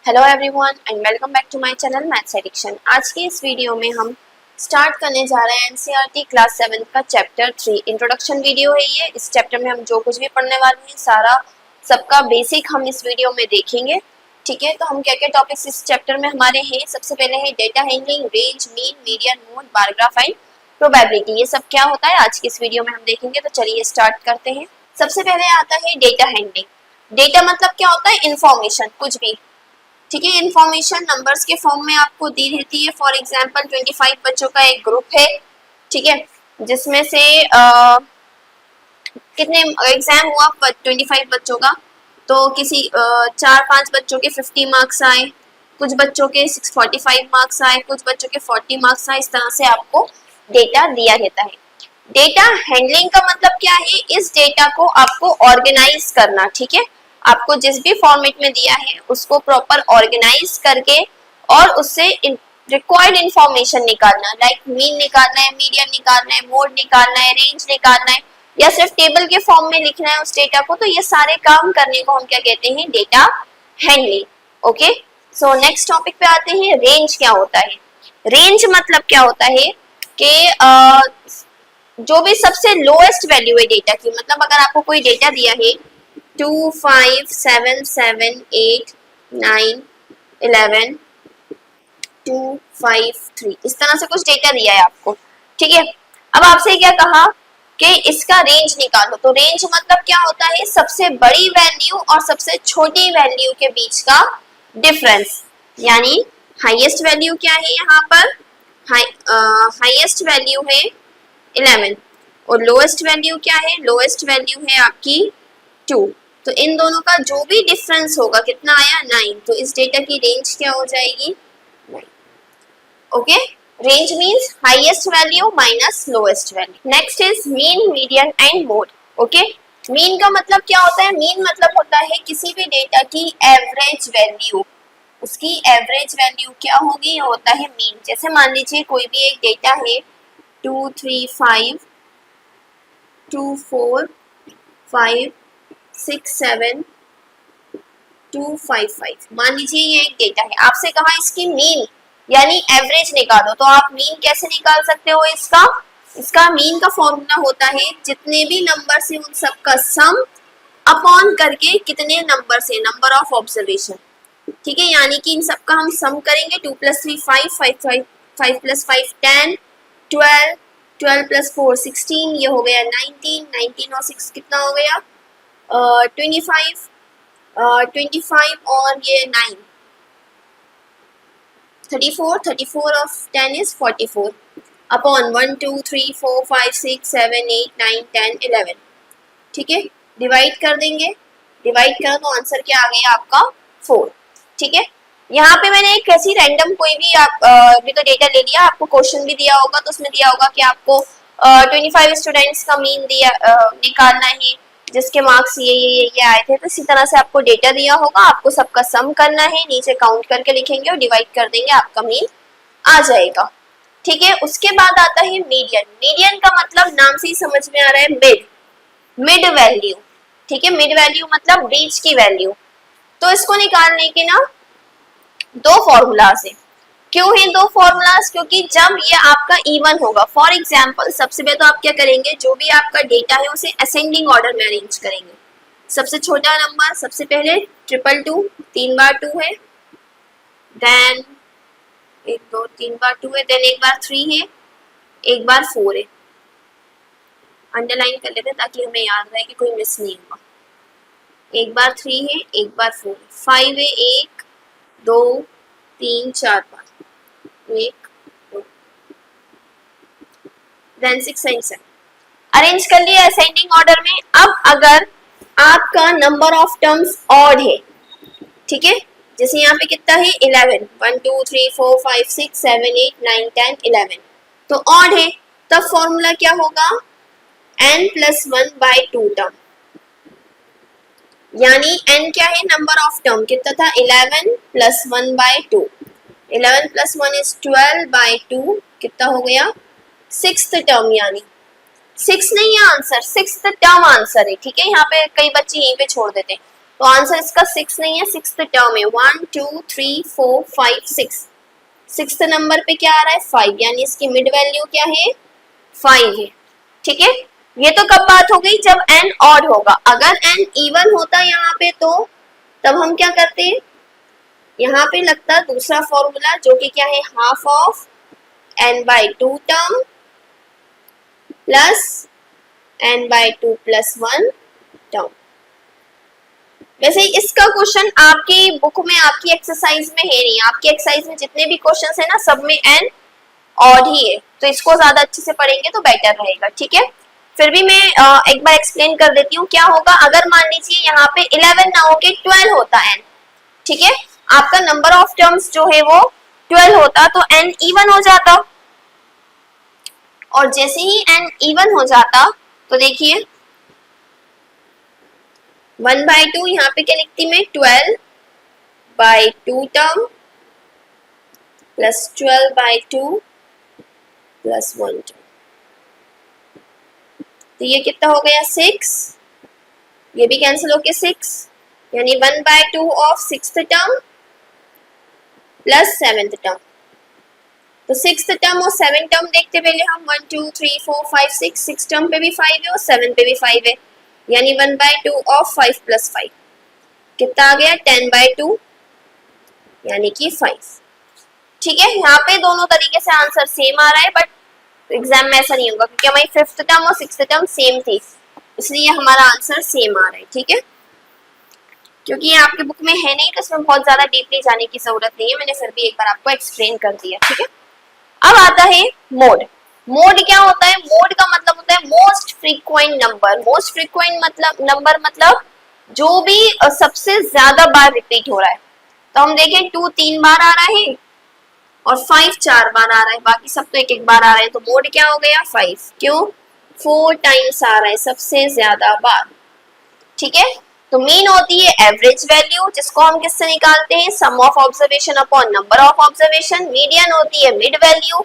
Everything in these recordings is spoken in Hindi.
Hello everyone and welcome back to my channel maths addiction. आज की इस वीडियो में हम स्टार्ट करने जा रहे हैं एनसीईआरटी क्लास 7 का चैप्टर 3 इंट्रोडक्शन वीडियो है ये। इस चैप्टर में हम जो कुछ भी पढ़ने वाले हैं सारा सबका बेसिक हम इस वीडियो में देखेंगे। ठीक है, तो हम क्या क्या टॉपिक्स इस चैप्टर में हमारे हैं। सबसे पहले है data handling, range, mean, median, mode, bar graph and probability. ये सब क्या होता है आज की इस वीडियो में हम देखेंगे। तो चलिए स्टार्ट करते हैं। सबसे पहले आता है डेटा हैंडलिंग। डेटा मतलब क्या होता है? इंफॉर्मेशन, कुछ भी। ठीक है, इंफॉर्मेशन नंबर्स के फॉर्म में आपको दी रहती है। फॉर एग्जांपल 25 बच्चों का एक ग्रुप है, ठीक है, जिसमें से कितने एग्जाम हुआ 25 बच्चों का, तो किसी 4-5 बच्चों के 50 मार्क्स आए, कुछ बच्चों के 645 मार्क्स आए, कुछ बच्चों के 40 मार्क्स आए। इस तरह से आपको डेटा दिया रहता है। डेटा हैंडलिंग का मतलब क्या है? इस डेटा को आपको ऑर्गेनाइज करना। ठीक है, आपको जिस भी फॉर्मेट में दिया है उसको प्रॉपर ऑर्गेनाइज करके और उससे रिक्वायर्ड इंफॉर्मेशन निकालना, लाइक मीन निकालना है, मीडियन निकालना है, मोड निकालना है, रेंज निकालना है, या सिर्फ टेबल के फॉर्म में लिखना है उस डेटा को। तो ये सारे काम करने को हम क्या कहते हैं? Data handling. Okay, so next topic पे आते हैं। रेंज क्या होता है? रेंज मतलब क्या होता है कि जो भी सबसे लोएस्ट वैल्यू है डेटा की, मतलब अगर आपको कोई डेटा दिया है 2, 5, 7, 7, 8, 9, 11, 2, 5, 3, इस तरह से कुछ डेटा दिया है आपको। ठीक है, अब आपसे क्या कहा कि इसका रेंज निकालो। तो रेंज मतलब क्या होता है? सबसे बड़ी वैल्यू और सबसे छोटी वैल्यू के बीच का डिफरेंस। यानी हाईएस्ट वैल्यू क्या है यहाँ पर? हाईएस्ट वैल्यू है 11 और लोएस्ट वैल्यू क्या है? लोएस्ट वैल्यू है आपकी 2। तो इन दोनों का जो भी डिफरेंस होगा, कितना आया? 9। तो इस डेटा की रेंज क्या हो जाएगी? 9। Okay, range means highest value minus lowest value. Next is mean, median and mode. Okay, mean का मतलब क्या होता है? मीन मतलब होता है किसी भी डेटा की एवरेज वैल्यू। उसकी एवरेज वैल्यू क्या होगी? ये होता है मीन। जैसे मान लीजिए कोई भी एक डेटा है 2, 3, 5, 2, 4, 5, 6, 7, 2, 5, 5। मान लीजिए ये एक डेटा है, आपसे कहा इसकी मीन यानी एवरेज निकालो। तो आप मीन कैसे निकाल सकते हो इसका मीन का फॉर्मूला होता है जितने भी नंबर से उन सब का सम अपॉन करके कितने नंबर से, नंबर ऑफ ऑब्जर्वेशन। ठीक है, यानी कि इन सब का हम सम करेंगे। 2 + 3 5, 5 + 5 10, 12, 12 + 4 16, ये हो गया 19, 19 और 6 कितना हो गया? 25, 25 और ये 9, 34, 34 ऑफ 10 इज 44 अपॉन 1, 2, 3, 4, 5, 6, 7, 8, 9, 10, 11। ठीक है, डिवाइड कर देंगे। डिवाइड करो तो आंसर क्या आ गया आपका? 4। ठीक है, यहाँ पे मैंने एक ऐसी रैंडम कोई भी आप भी तो डेटा ले लिया, आपको क्वेश्चन भी दिया होगा तो उसमें दिया होगा कि आपको 25 स्टूडेंट्स का मीन दिया निकालना है जिसके मार्क्स ये आए थे। तो इसी तरह से आपको डेटा दिया होगा, आपको सबका सम करना है, नीचे काउंट करके लिखेंगे और डिवाइड कर देंगे, आपका मीन आ जाएगा। ठीक है, उसके बाद आता है मीडियन। मीडियन का मतलब नाम से ही समझ में आ रहा है, मिड, मिड वैल्यू। ठीक है, मिड वैल्यू मतलब बीच की वैल्यू। तो इसको निकालने के ना दो फॉर्मूलाज है। क्यों है दो फॉर्मूलाज? क्योंकि जब ये आपका इवन होगा, फॉर एग्जांपल सबसे पहले तो आप क्या करेंगे, जो भी आपका डेटा है उसे असेंडिंग ऑर्डर में अरेंज करेंगे। सबसे छोटा नंबर सबसे पहले 222, 3 बार 2 है, देन 1 2 3 बार 2 है, देन एक बार 3 है, एक बार 4 है। अंडरलाइन कर लेते हैं ताकि हमें याद रहे कि कोई मिस नहीं हुआ। एक बार 3 है, एक बार 4 है, 5 है, 1 2 3 4 5, 1 2, देन 6 एंड 7 अरेंज कर लिया असेंडिंग ऑर्डर में। अब अगर आपका नंबर ऑफ टर्म्स ऑड है, ठीक है, जैसे यहाँ पे कितना है 11, 1 2 3 4 5 6 7 8 9 10 11, तो ऑड है, तब फॉर्मूला क्या होगा? n+1/2 term. यानी n क्या है? नंबर ऑफ टर्म कितना था? 11 + 1/2। 11 + 1 इज 12/2, कितना हो गया? 6th टर्म, यानी 6 नहीं है आंसर, 6th टर्म आंसर है। ठीक है, यहाँ पे कई बच्चे यहीं पे छोड़ देते हैं। तो आंसर इसका 6 नहीं है, 6th टर्म है। 1 2 3 4 5 6, 6th नंबर पे क्या आ रहा है 5, यानी इसकी मिड वैल्यू क्या है 5 है। ठीक है, ये तो कब बात हो गई जब n ऑड होगा। अगर n इवन होता यहाँ पे तो तब हम क्या करते हैं, यहाँ पे लगता दूसरा फॉर्मूला जो कि क्या है half of n/2 term plus n/2 plus 1 term. वैसे इसका क्वेश्चन आपकी बुक में आपकी एक्सरसाइज में है नहीं, आपकी एक्सरसाइज में जितने भी क्वेश्चंस है ना सब में n ऑड ही है, तो इसको ज्यादा अच्छे से पढ़ेंगे तो बेटर रहेगा। ठीक है, फिर भी मैं एक बार एक्सप्लेन कर देती हूँ क्या होगा। अगर मान लीजिए यहाँ पे 11 ना होके 12 होता n, ठीक है, आपका नंबर ऑफ टर्म्स जो है वो 12 होता तो n इवन हो जाता, और जैसे ही n इवन हो जाता तो देखिए 1/2 यहाँ पे क्या लिखती मैं 12/2 टर्म प्लस 12/2 प्लस 1 टर्म, तो ये कितना हो गया 6, ये भी कैंसिल होके 6, यानी 1/2 of 6th term plus 7th term. तो 6th टर्म और 7th टर्म देखते पहले हम 1 2 3 4 5 6 टर्म पे भी 5 है और 7 पे भी 5 है, यानी 1/2 ऑफ 5 प्लस 5 कितना आ गया 10/2, यानी कि 5। ठीक है, यहाँ पे दोनों तरीके से आंसर सेम आ रहा है, बट एग्जाम में ऐसा नहीं होगा क्योंकि हमारी 5th टर्म और 6th टर्म सेम थी, इसलिए हमारा आंसर सेम आ रहा है। ठीक है, क्योंकि ये आपके बुक में है नहीं तो इसमें बहुत ज्यादा डीपली जाने की जरूरत नहीं है, मैंने फिर भी एक बार आपको एक्सप्लेन कर दिया। ठीक है, अब आता है मोड। मोड क्या होता है, मोड का मतलब होता है most frequent number. Most frequent मतलब नंबर मतलब जो भी सबसे ज्यादा बार रिपीट हो रहा है। तो हम देखें 2 3 बार आ रहा है और 5 4 बार आ रहा है, बाकी सब तो एक एक बार आ रहे हैं, तो मोड क्या हो गया 5। क्यों, 4 टाइम्स आ रहा है सबसे ज्यादा बार। ठीक है, तो मीन होती है एवरेज वैल्यू, जिसको हम किससे निकालते हैं sum of observation upon number of observation. Median होती है मिड वैल्यू,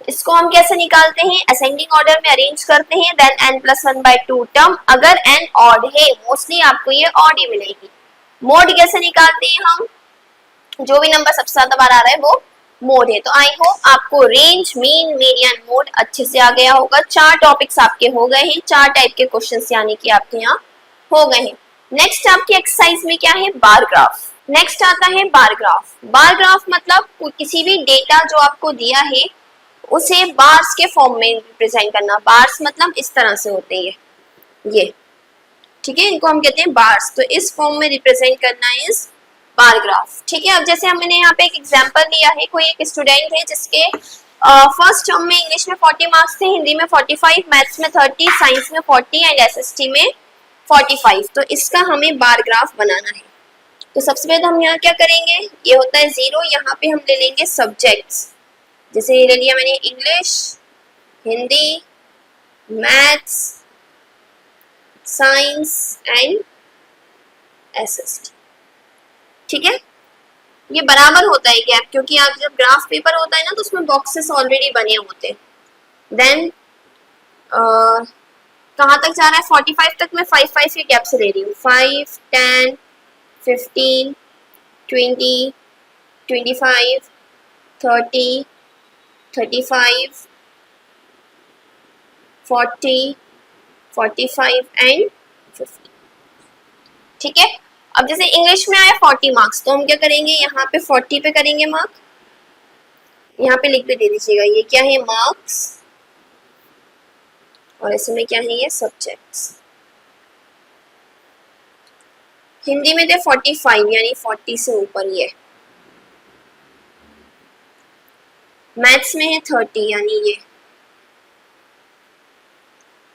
इसको हम कैसे निकालते हैं असेंडिंग ऑर्डर में अरेंज करते हैं, देन n+1/2 टर्म। अगर n ऑड है, मोस्टली आपको ये ऑड ही मिलेगी। मोड कैसे निकालते हैं हम, जो भी नंबर सबसे ज्यादा बार आ रहा है वो मोड है। तो आई होप आपको रेंज, मीन, मीडियन, मोड अच्छे से आ गया होगा। 4 टॉपिक्स आपके हो गए हैं, 4 टाइप के क्वेश्चंस यानी कि आपके यहाँ हो गए हैं। नेक्स्ट आपकी एक्सरसाइज में क्या है बार ग्राफ। नेक्स्ट आता है बार ग्राफ। बार ग्राफ मतलब किसी भी डेटा जो आपको दिया है उसे बार्स के फॉर्म में रिप्रेजेंट करना। बार्स मतलब इस तरह से होते हैं ये, ठीक है, इनको हम कहते हैं बार्स। तो इस फॉर्म में रिप्रेजेंट करना इस बार ग्राफ। ठीक है, अब जैसे हमने यहाँ पे एक एग्जांपल लिया है, कोई एक स्टूडेंट है जिसके फर्स्ट टर्म में इंग्लिश में 40 मार्क्स थे, हिंदी में 45, मैथ्स में 30, साइंस में 40 एंड एसएसटी में 45। तो इसका हमें बार ग्राफ बनाना है। तो सबसे पहले तो हम यहाँ क्या करेंगे, ये होता है 0, यहाँ पे हम ले लेंगे सब्जेक्ट्स। जैसे ले लिया मैंने English, Hindi, maths, science and SST. ठीक है, ये बराबर होता है गैप, क्योंकि आप जब ग्राफ पेपर होता है ना तो उसमें बॉक्सेस ऑलरेडी बने होते हैं। देन कहाँ तक जा रहा है 45 तक, मैं 5 5 के गैप से ले रही हूँ। 5 10 15 20 25 30 35 40 45 एंड 50। ठीक है, अब जैसे इंग्लिश में आया 40 मार्क्स, तो हम क्या करेंगे यहाँ पे 40 पे करेंगे मार्क, यहाँ पे लिख के दे दीजिएगा ये क्या है मार्क्स, और ऐसे में क्या है ये सब्जेक्ट्स। हिंदी में थे 45 यानी 40 से ऊपर ये, मैथ्स में है 30 यानी ये,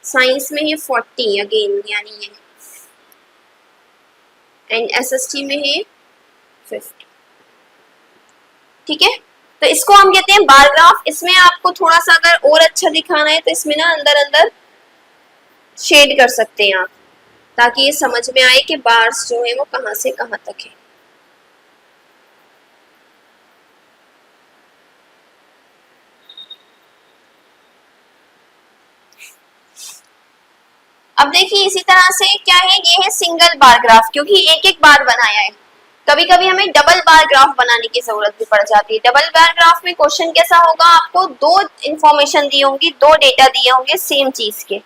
साइंस में है 40 अगेन यानी ये, एंड एसएसटी में है 50। ठीक है, तो इसको हम कहते हैं बार ग्राफ। इसमें आपको थोड़ा सा अगर और अच्छा दिखाना है तो इसमें ना अंदर अंदर शेड कर सकते हैं आप, ताकि ये समझ में आए कि बार्स जो है वो कहाँ से कहाँ तक है। अब देखिए इसी तरह से क्या है, ये है सिंगल बार ग्राफ, क्योंकि एक एक बार बनाया है। कभी कभी हमें डबल बार ग्राफ बनाने की जरूरत भी पड़ जाती है। डबल बार ग्राफ में क्वेश्चन कैसा होगा, आपको दो इंफॉर्मेशन दी होंगी, दो डेटा दिए होंगे सेम चीज के।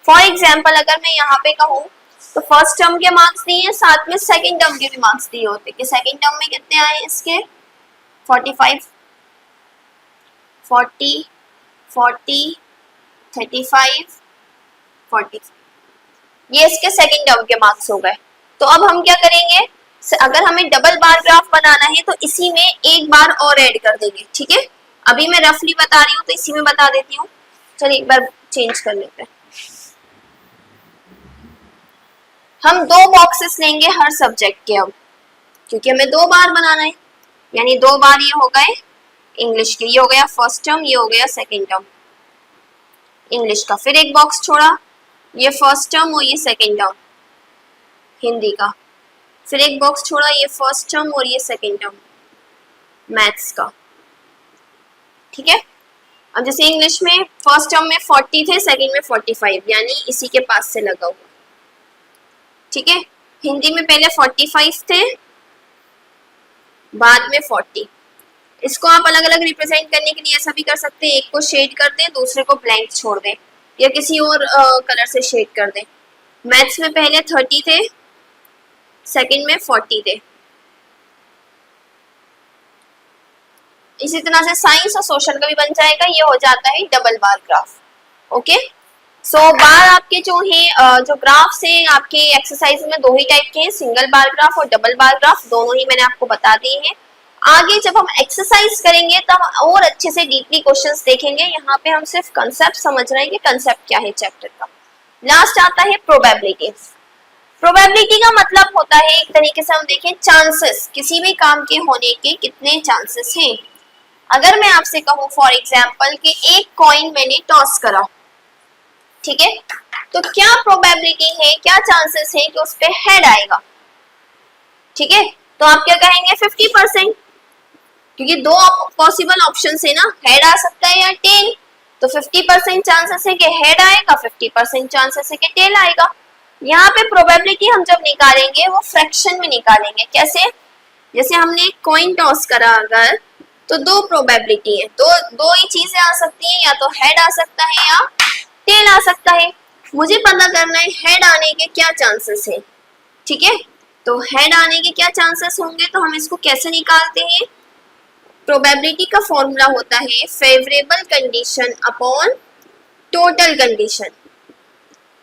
फॉर एग्जाम्पल अगर मैं यहाँ पे कहूँ तो फर्स्ट टर्म के मार्क्स दिए हैं, साथ में सेकंड टर्म के भी मार्क्स दिए होते कि सेकंड टर्म में कितने आए इसके 45, 40, 40, 35, 40, ये इसके सेकंड टर्म के मार्क्स हो गए। तो अब हम क्या करेंगे, अगर हमें डबल बार ग्राफ बनाना है तो इसी में एक बार और ऐड कर देंगे, ठीक है। अभी मैं रफली बता रही हूँ तो इसी में बता देती हूँ। चलिए एक बार चेंज कर लेते हैं। हम दो बॉक्सेस लेंगे हर सब्जेक्ट के अब, क्योंकि हमें दो बार बनाना है, यानी दो बार ये हो गए इंग्लिश के, ये हो गया फर्स्ट टर्म, ये हो गया सेकंड टर्म इंग्लिश का। फिर एक बॉक्स छोड़ा, ये फर्स्ट टर्म और ये सेकंड टर्म हिंदी का। फिर एक बॉक्स छोड़ा, ये फर्स्ट टर्म और ये सेकंड टर्म मैथ्स का, ठीक है। अब जैसे इंग्लिश में फर्स्ट टर्म में 40 थे, सेकंड में 45, यानी इसी के पास से लगा हुआ, ठीक है। हिंदी में पहले 45 थे, बाद में 40। इसको आप अलग अलग रिप्रेजेंट करने के लिए ऐसा भी कर सकते हैं, एक को शेड कर दें, दूसरे को ब्लैंक छोड़ दें, या किसी और कलर से शेड कर दें। मैथ्स में पहले 30 थे, सेकंड में 40 थे। इसी तरह से साइंस और सोशल का भी बन जाएगा, ये हो जाता है डबल बार ग्राफ। ओके, सो बार आपके जो है जो ग्राफ्स हैं आपके एक्सरसाइज में दो ही टाइप के हैं, सिंगल बार ग्राफ और डबल बार ग्राफ, दोनों ही मैंने आपको बता दिए हैं। आगे जब हम एक्सरसाइज करेंगे तब और अच्छे से डीपली क्वेश्चंस देखेंगे। यहाँ पे हम सिर्फ कंसेप्ट समझ रहे हैं कि कंसेप्ट क्या है चैप्टर का। लास्ट आता है प्रोबेबिलिटी। प्रोबेबिलिटी का मतलब होता है एक तरीके से हम देखें चांसेस, किसी भी काम के होने के कितने चांसेस हैं। अगर मैं आपसे कहूँ फॉर एग्जाम्पल कि एक कॉइन मैंने टॉस करा, ठीक है, तो क्या प्रोबेबिलिटी है, क्या चांसेस है कि उस पे हेड आएगा, ठीक है। तो आप क्या कहेंगे 50%, क्योंकि दो पॉसिबल ऑप्शन है ना, हेड आ सकता है या टेल। तो 50% चांसेस है कि हेड आएगा, 50% चांसेस है कि टेल आएगा। यहाँ पे प्रोबेबिलिटी हम जब निकालेंगे वो फ्रैक्शन में निकालेंगे। कैसे, जैसे हमने एक कॉइन टॉस करा अगर, तो दो प्रोबेबिलिटी है, दो ही चीजें आ सकती हैं, या तो हेड आ सकता है या टेल आ सकता है। मुझे पता करना है हेड आने के क्या चांसेस है, ठीक है। तो हेड आने के क्या चांसेस होंगे, तो हम इसको कैसे निकालते हैं। प्रोबेबिलिटी का फॉर्मूला होता है favourable condition upon total condition.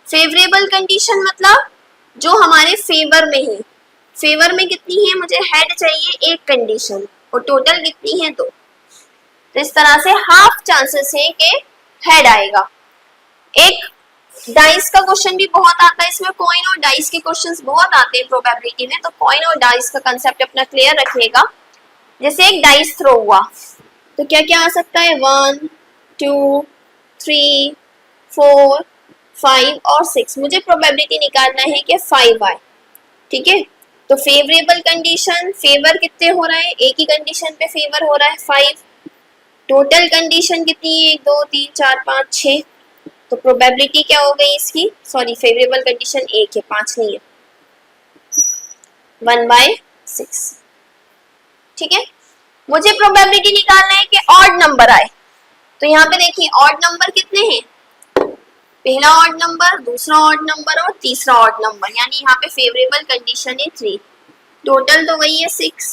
Favourable condition मतलब जो हमारे फेवर में है। फेवर में कितनी है, मुझे हेड चाहिए एक कंडीशन, और टोटल कितनी है दो। तो इस तरह से हाफ चांसेस है कि हेड आएगा। एक डाइस का क्वेश्चन भी बहुत आता है, इसमें कॉइन और डाइस के क्वेश्चंस बहुत आते हैं प्रोबेबिलिटी में। तो कॉइन और डाइस का कंसेप्ट अपना क्लियर रखिएगा। जैसे एक डाइस थ्रो हुआ तो क्या क्या आ सकता है, 1, 2, 3, 4, 5 और 6। मुझे प्रोबेबिलिटी निकालना है कि 5 आए, ठीक है। तो फेवरेबल कंडीशन, फेवर कितने हो रहा है, एक ही कंडीशन पे फेवर हो रहा है 5। टोटल कंडीशन कितनी है, 1, 2, 3, 4, 5, 6। तो प्रोबेबिलिटी क्या हो गई इसकी, सॉरी फेवरेबल कंडीशन 1 है, 5 नहीं है, 1/6, ठीक है। मुझे प्रोबेबिलिटी निकालना है कि ऑड नंबर आए। तो यहाँ पे देखिए ऑड नंबर कितने हैं, पहला ऑड नंबर, दूसरा ऑड नंबर और तीसरा ऑड नंबर, यानी यहाँ पे फेवरेबल कंडीशन है 3। टोटल तो वही है 6।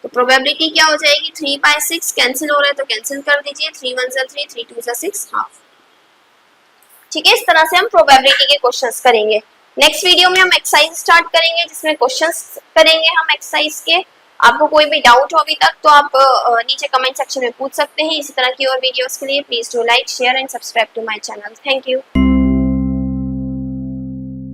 तो प्रोबेबिलिटी क्या हो जाएगी, 3/6। कैंसिल हो रहा है तो कैंसिल कर दीजिए, 3 1 जा 3, 3 2 जा 6, हाफ, ठीक है। इस तरह से हम प्रोबेबिलिटी के क्वेश्चंस करेंगे। नेक्स्ट वीडियो में हम एक्सरसाइज स्टार्ट करेंगे, जिसमें क्वेश्चंस करेंगे हम एक्सरसाइज के। आपको कोई भी डाउट हो अभी तक तो आप नीचे कमेंट सेक्शन में पूछ सकते हैं। इसी तरह की और वीडियोस के लिए please do like, share and subscribe to my channel. Thank you.